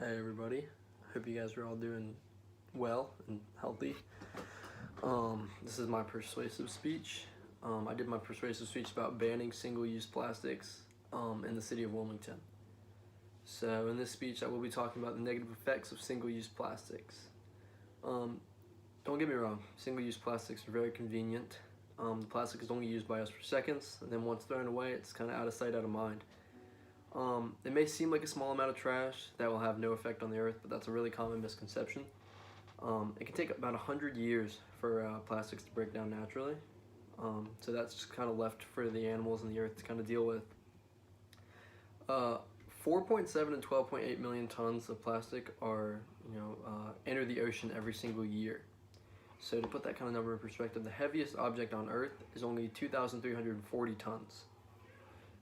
Hey everybody, hope you guys are all doing well and healthy. This is my persuasive speech. I did my persuasive speech about banning single-use plastics in the city of Wilmington. So in this speech I will be talking about the negative effects of single-use plastics. Don't get me wrong, single-use plastics are very convenient. The plastic is only used by us for seconds, and then once thrown away it's kind of out of sight, out of mind. It may seem like a small amount of trash that will have no effect on the earth, but that's a really common misconception. It can take about 100 years for plastics to break down naturally. So that's just kind of left for the animals and the earth to kind of deal with. 4.7 and 12.8 million tons of plastic are, enter the ocean every single year. So to put that kind of number in perspective, the heaviest object on Earth is only 2,340 tons.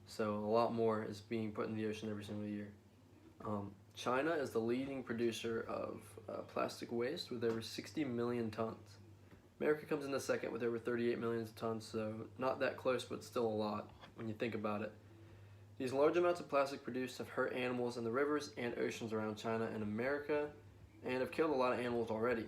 So a lot more is being put in the ocean every single year. China is the leading producer of plastic waste with over 60 million tons. America comes in the second with over 38 million tons, so not that close, but still a lot when you think about it. These large amounts of plastic produced have hurt animals in the rivers and oceans around China and America, and have killed a lot of animals already.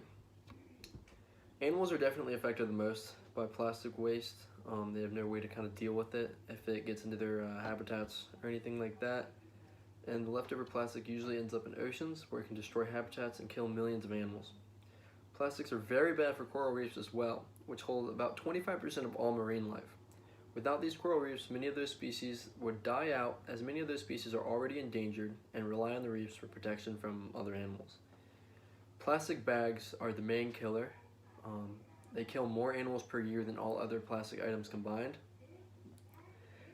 Animals are definitely affected the most by plastic waste. They have no way to kind of deal with it if it gets into their habitats or anything like that. And the leftover plastic usually ends up in oceans where it can destroy habitats and kill millions of animals. Plastics are very bad for coral reefs as well, which hold about 25% of all marine life. Without these coral reefs, many of those species would die out, as many of those species are already endangered and rely on the reefs for protection from other animals. Plastic bags are the main killer. They kill more animals per year than all other plastic items combined.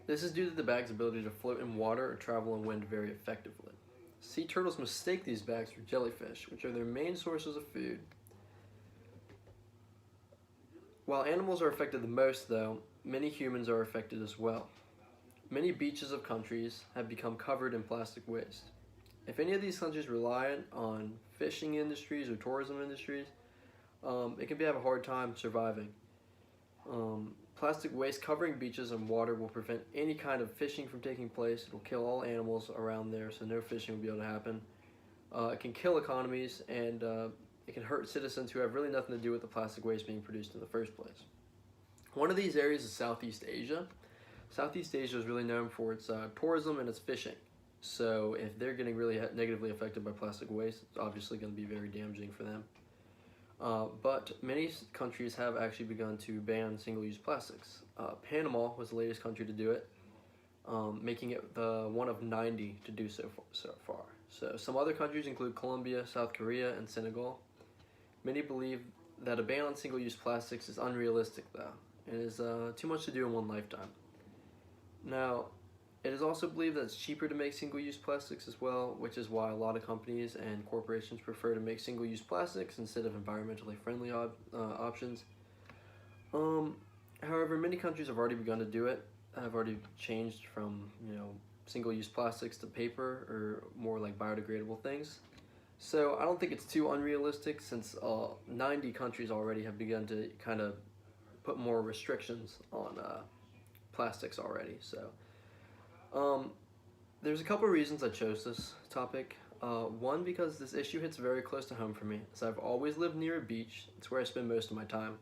This is due to the bag's ability to float in water or travel in wind very effectively. Sea turtles mistake these bags for jellyfish, which are their main sources of food. While animals are affected the most, though, many humans are affected as well. Many beaches of countries have become covered in plastic waste. If any of these countries rely on fishing industries or tourism industries, it can have a hard time surviving. Plastic waste covering beaches and water will prevent any kind of fishing from taking place. It will kill all animals around there, so no fishing will be able to happen. It can kill economies, and it can hurt citizens who have really nothing to do with the plastic waste being produced in the first place. One of these areas is Southeast Asia. Southeast Asia is really known for its tourism and its fishing. So if they're getting really negatively affected by plastic waste, it's obviously going to be very damaging for them. But many countries have actually begun to ban single-use plastics. Panama was the latest country to do it, making it the one of 90 to do so far. So some other countries include Colombia, South Korea, and Senegal. Many believe that a ban on single-use plastics is unrealistic, though. It is too much to do in one lifetime. Now, it is also believed that it's cheaper to make single-use plastics as well, which is why a lot of companies and corporations prefer to make single-use plastics instead of environmentally friendly options. However, many countries have already begun to do it. Have already changed from single-use plastics to paper or more like biodegradable things. So I don't think it's too unrealistic, since 90 countries already have begun to kind of put more restrictions on plastics already. So. There's a couple of reasons I chose this topic. One, because this issue hits very close to home for me, as I've always lived near a beach. It's where I spend most of my time.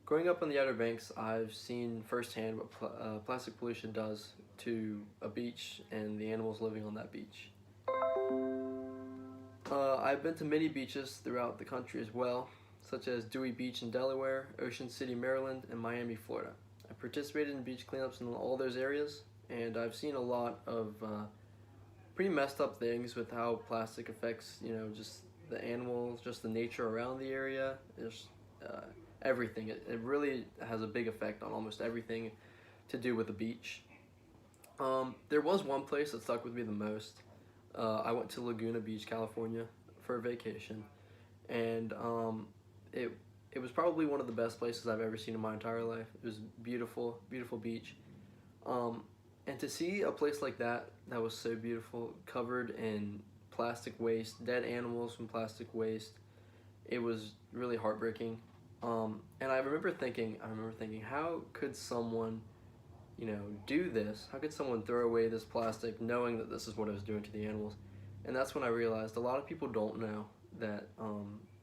Growing up on the Outer Banks, I've seen firsthand what plastic pollution does to a beach and the animals living on that beach. I've been to many beaches throughout the country as well, such as Dewey Beach in Delaware, Ocean City, Maryland, and Miami, Florida. I participated in beach cleanups in all those areas, and I've seen a lot of pretty messed up things with how plastic affects, just the animals, just the nature around the area, just everything. It really has a big effect on almost everything to do with the beach. There was one place that stuck with me the most. I went to Laguna Beach, California for a vacation, and it was probably one of the best places I've ever seen in my entire life. It was beautiful, beautiful beach. And to see a place like that was so beautiful, covered in plastic waste, dead animals from plastic waste, it was really heartbreaking. And I remember thinking, how could someone, do this? How could someone throw away this plastic knowing that this is what it was doing to the animals? And that's when I realized a lot of people don't know that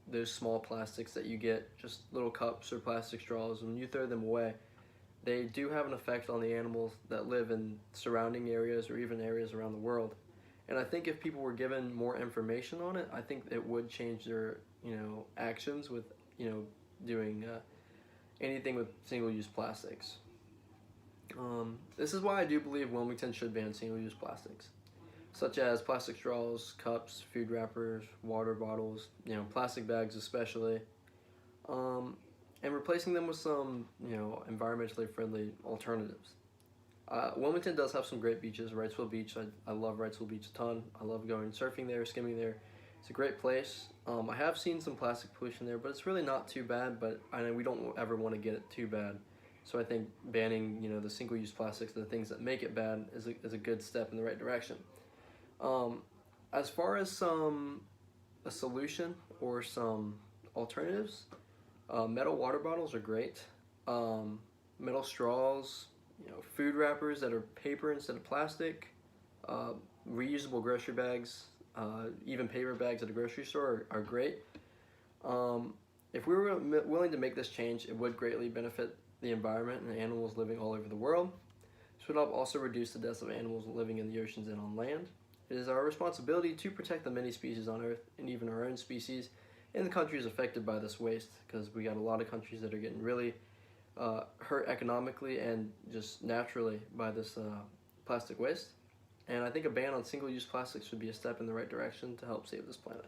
those small plastics that you get, just little cups or plastic straws, when you throw them away, they do have an effect on the animals that live in surrounding areas or even areas around the world. And I think if people were given more information on it, I think it would change their, actions with, doing anything with single-use plastics. This is why I do believe Wilmington should ban single-use plastics, such as plastic straws, cups, food wrappers, water bottles, plastic bags especially, and replacing them with some, environmentally friendly alternatives. Wilmington does have some great beaches. Wrightsville Beach, I love Wrightsville Beach a ton. I love going surfing there, skimming there. It's a great place. I have seen some plastic pollution there, but it's really not too bad, but I know we don't ever want to get it too bad. So I think banning, the single-use plastics, the things that make it bad, is a good step in the right direction. As far as a solution or some alternatives, metal water bottles are great. Metal straws, food wrappers that are paper instead of plastic, reusable grocery bags, even paper bags at a grocery store are great. If we were willing to make this change, it would greatly benefit the environment and the animals living all over the world. This would also reduce the deaths of animals living in the oceans and on land. It is our responsibility to protect the many species on Earth and even our own species in the countries affected by this waste, because we got a lot of countries that are getting really hurt economically and just naturally by this plastic waste. And I think a ban on single-use plastics would be a step in the right direction to help save this planet.